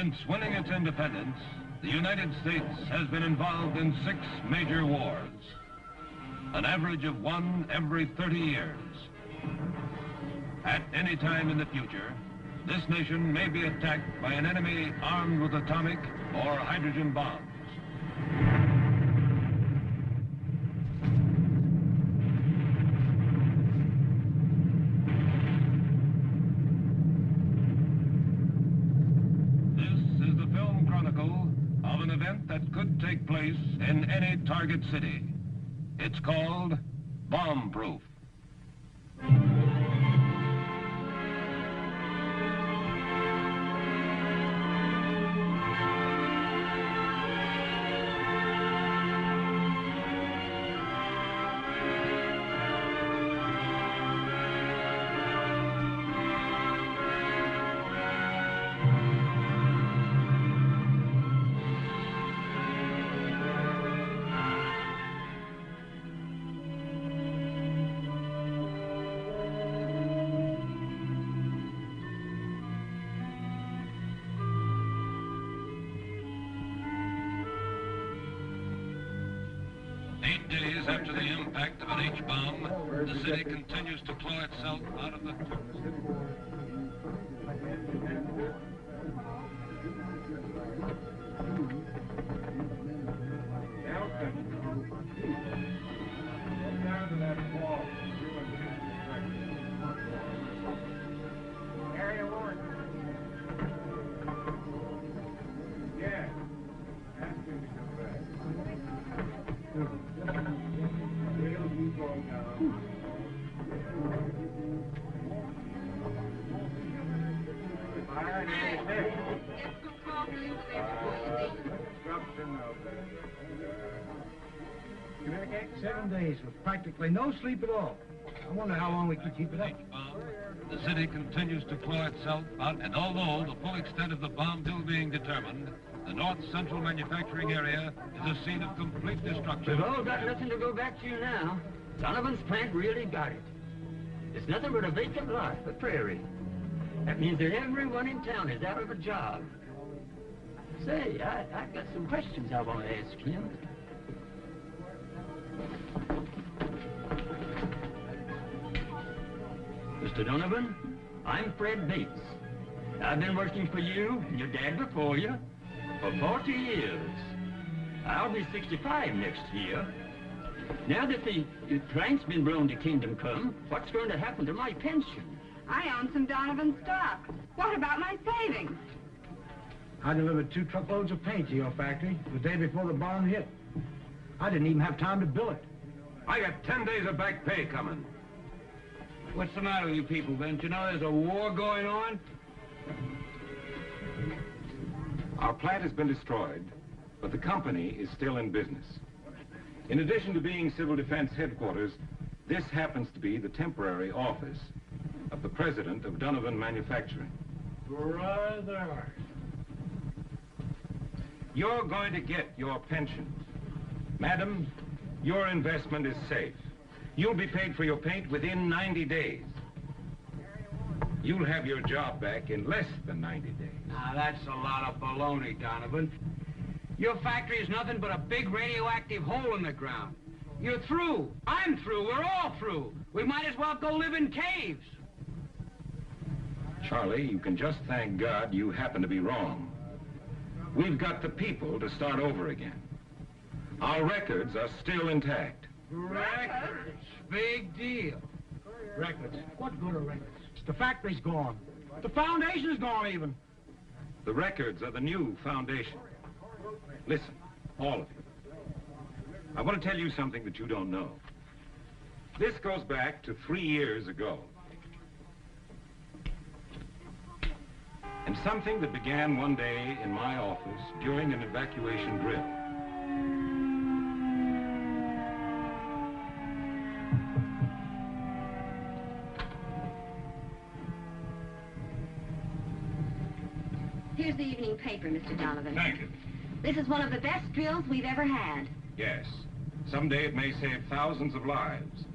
Since winning its independence, the United States has been involved in 6 major wars, an average of 1 every 30 years. At any time in the future, this nation may be attacked by an enemy armed with atomic or hydrogen bombs. This is the film chronicle of an event that could take place in any target city. It's called Bombproof. Days after the impact of an H-bomb, the city continues to claw itself out of the... Area 1. Yeah. Ask him to come back. Communicate 7 days with practically no sleep at all. I wonder how long we can keep it up. The city continues to claw itself out, and although the full extent of the bomb still being determined, the North Central manufacturing area is a scene of complete destruction. We've all got nothing to go back to now. Donovan's plant really got it. It's nothing but a vacant lot, a prairie. That means that everyone in town is out of a job. Say, I've got some questions I want to ask him. Mr. Donovan, I'm Fred Bates. I've been working for you and your dad before you for 40 years. I'll be 65 next year. Now that the plank's been blown to kingdom come, what's going to happen to my pension? I own some Donovan stock. What about my savings? I delivered 2 truckloads of paint to your factory the day before the bomb hit. I didn't even have time to bill it. I got 10 days of back pay coming. What's the matter with you people, Ben? You know there's a war going on? Our plant has been destroyed, but the company is still in business. In addition to being Civil Defense headquarters, this happens to be the temporary office of the president of Donovan Manufacturing. Brother. You're going to get your pension. Madam, your investment is safe. You'll be paid for your paint within 90 days. You'll have your job back in less than 90 days. Now, that's a lot of baloney, Donovan. Your factory is nothing but a big radioactive hole in the ground. You're through. I'm through. We're all through. We might as well go live in caves. Charlie, you can just thank God you happen to be wrong. We've got the people to start over again. Our records are still intact. Records? Big deal. Records? What good are records? The factory's gone. The foundation's gone even. The records are the new foundation. Listen, all of you. I want to tell you something that you don't know. This goes back to 3 years ago. And something that began one day in my office during an evacuation drill. Here's the evening paper, Mr. Donovan. Thank you. This is one of the best drills we've ever had. Yes. Someday it may save thousands of lives.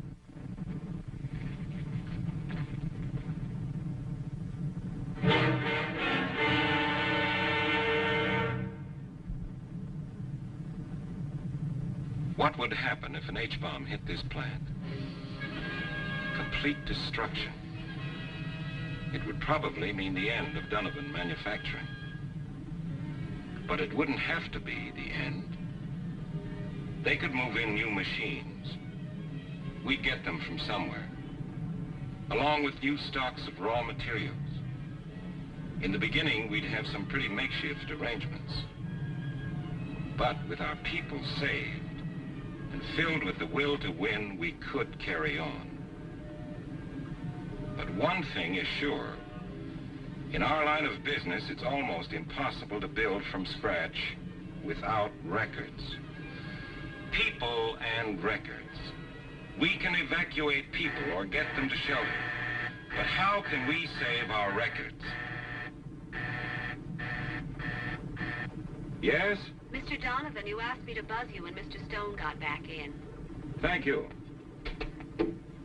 What would happen if an H-bomb hit this plant? Complete destruction. It would probably mean the end of Donovan Manufacturing. But it wouldn't have to be the end. They could move in new machines. We'd get them from somewhere, along with new stocks of raw materials. In the beginning, we'd have some pretty makeshift arrangements. But with our people saved and filled with the will to win, we could carry on. But one thing is sure. In our line of business, it's almost impossible to build from scratch without records. People and records. We can evacuate people or get them to shelter. But how can we save our records? Yes? Mr. Donovan, you asked me to buzz you when Mr. Stone got back in. Thank you.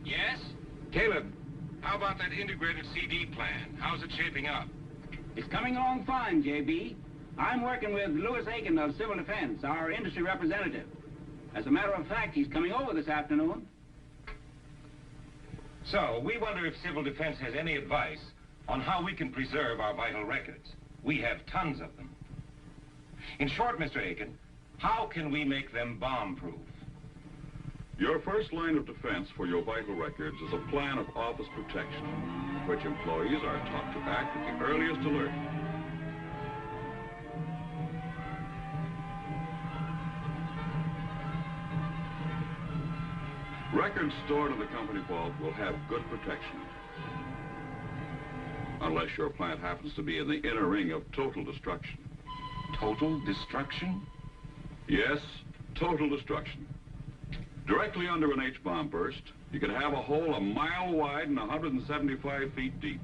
Yes? Caleb, how about that integrated CD plan? How's it shaping up? It's coming along fine, J.B. I'm working with Louis Aiken of Civil Defense, our industry representative. As a matter of fact, he's coming over this afternoon. So, we wonder if Civil Defense has any advice on how we can preserve our vital records. We have tons of them. In short, Mr. Aiken, how can we make them bomb-proof? Your first line of defense for your vital records is a plan of office protection, in which employees are taught to act at the earliest alert. Records stored in the company vault will have good protection, unless your plant happens to be in the inner ring of total destruction. Total destruction? Yes, total destruction. Directly under an H-bomb burst, you can have a hole a mile wide and 175 feet deep.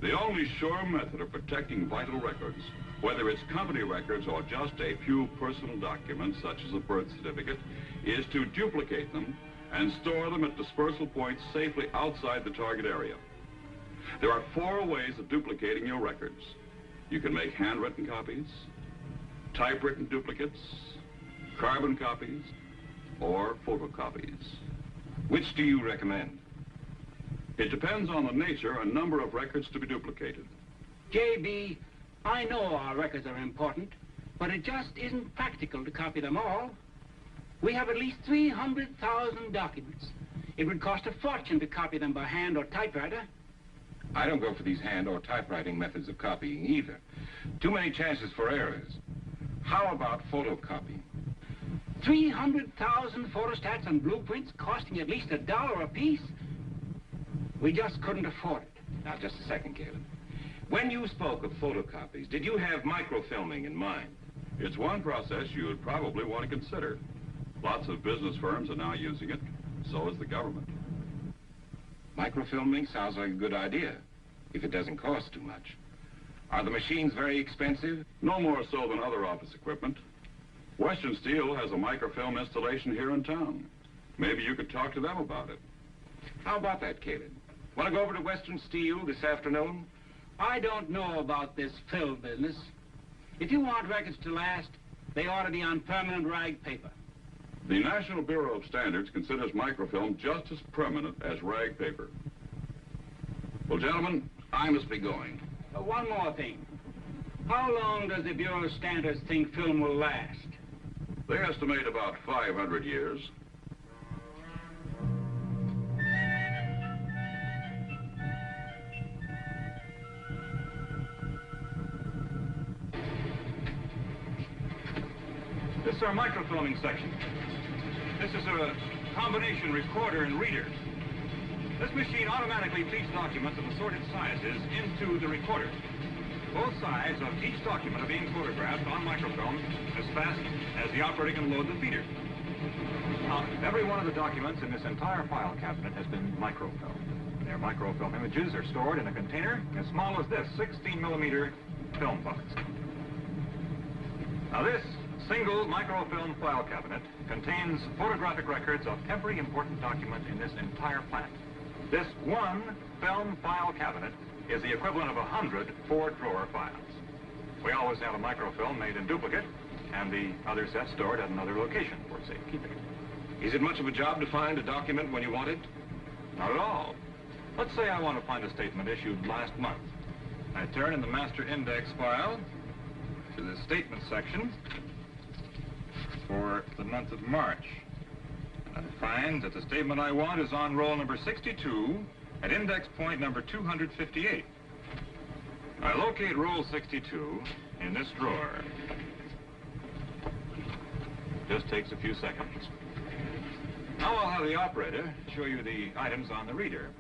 The only sure method of protecting vital records, whether it's company records or just a few personal documents, such as a birth certificate, is to duplicate them and store them at dispersal points safely outside the target area. There are 4 ways of duplicating your records. You can make handwritten copies, typewritten duplicates, carbon copies, or photocopies. Which do you recommend? It depends on the nature and number of records to be duplicated. J.B., I know our records are important, but it just isn't practical to copy them all. We have at least 300,000 documents. It would cost a fortune to copy them by hand or typewriter. I don't go for these hand or typewriting methods of copying either. Too many chances for errors. How about photocopying? 300,000 photostats and blueprints costing at least $1 apiece? We just couldn't afford it. Now, just a second, Caleb. When you spoke of photocopies, did you have microfilming in mind? It's one process you would probably want to consider. Lots of business firms are now using it. So is the government. Microfilming sounds like a good idea, if it doesn't cost too much. Are the machines very expensive? No more so than other office equipment. Western Steel has a microfilm installation here in town. Maybe you could talk to them about it. How about that, Caleb? Want to go over to Western Steel this afternoon? I don't know about this film business. If you want records to last, they ought to be on permanent rag paper. The National Bureau of Standards considers microfilm just as permanent as rag paper. Well, gentlemen, I must be going. One more thing. How long does the Bureau of Standards think film will last? They estimate about 500 years. This is our microfilming section. This is a combination recorder and reader. This machine automatically feeds documents of assorted sizes into the recorder. Both sides of each document are being photographed on microfilm as fast as the operator can load the feeder. Now, every one of the documents in this entire file cabinet has been microfilmed. Their microfilm images are stored in a container as small as this 16-millimeter film box. Now, this single microfilm file cabinet contains photographic records of every important document in this entire plant. This one film file cabinet is the equivalent of 100 four-drawer files. We always have a microfilm made in duplicate and the other set stored at another location for safekeeping. Is it much of a job to find a document when you want it? Not at all. Let's say I want to find a statement issued last month. I turn in the master index file to the statement section for the month of March. I find that the statement I want is on roll number 62 at index point number 258. I locate roll 62 in this drawer. Just takes a few seconds. Now I'll have the operator show you the items on the reader.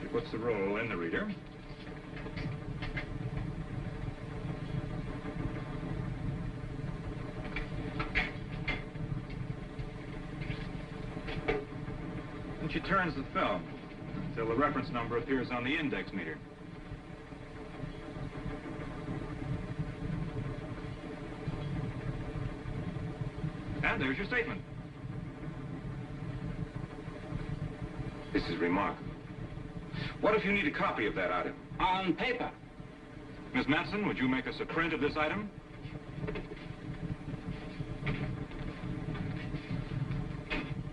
He puts the roll in the reader. And she turns the film until the reference number appears on the index meter. And there's your statement. This is remarkable. What if you need a copy of that item? On paper. Miss Matson, would you make us a print of this item?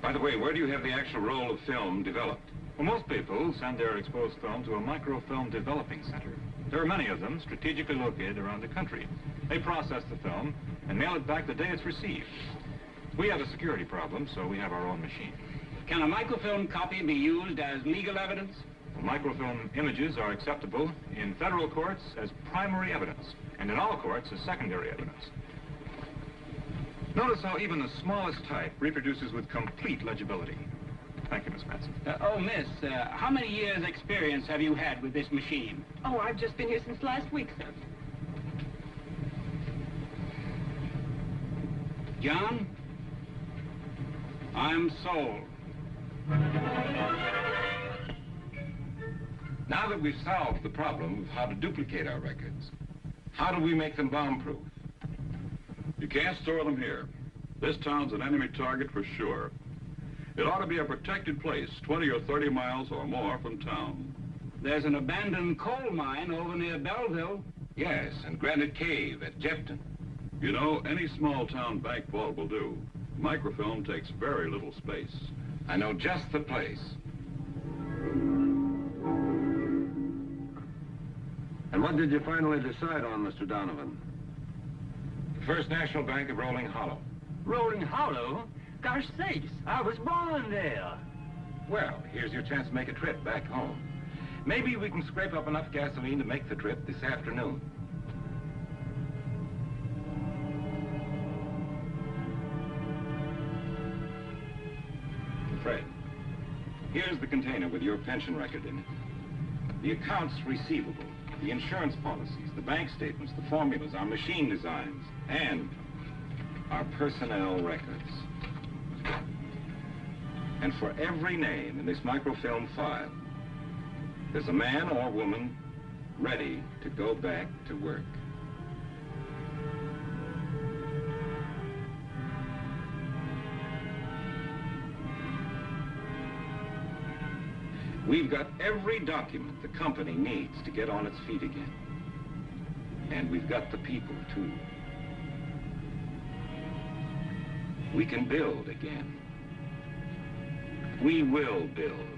By the way, where do you have the actual roll of film developed? Well, most people send their exposed film to a microfilm developing center. There are many of them strategically located around the country. They process the film and mail it back the day it's received. We have a security problem, so we have our own machine. Can a microfilm copy be used as legal evidence? Well, microfilm images are acceptable in federal courts as primary evidence, and in all courts as secondary evidence. Notice how even the smallest type reproduces with complete legibility. Thank you, Miss Matson. Miss, how many years' experience have you had with this machine? Oh, I've just been here since last week, sir. John? I'm sold. Now that we've solved the problem of how to duplicate our records, how do we make them bomb-proof? You can't store them here. This town's an enemy target for sure. It ought to be a protected place, 20 or 30 miles or more from town. There's an abandoned coal mine over near Belleville. Yes, and Granite Cave at Jefton. You know, any small town bank vault will do. Microfilm takes very little space. I know just the place. And what did you finally decide on, Mr. Donovan? The First National Bank of Rolling Hollow. Rolling Hollow? Gosh sakes, I was born there. Well, here's your chance to make a trip back home. Maybe we can scrape up enough gasoline to make the trip this afternoon. Fred, here's the container with your pension record in it. The accounts receivable, the insurance policies, the bank statements, the formulas, our machine designs, and our personnel records. And for every name in this microfilm file, there's a man or woman ready to go back to work. We've got every document the company needs to get on its feet again. And we've got the people, too. We can build again. We will build.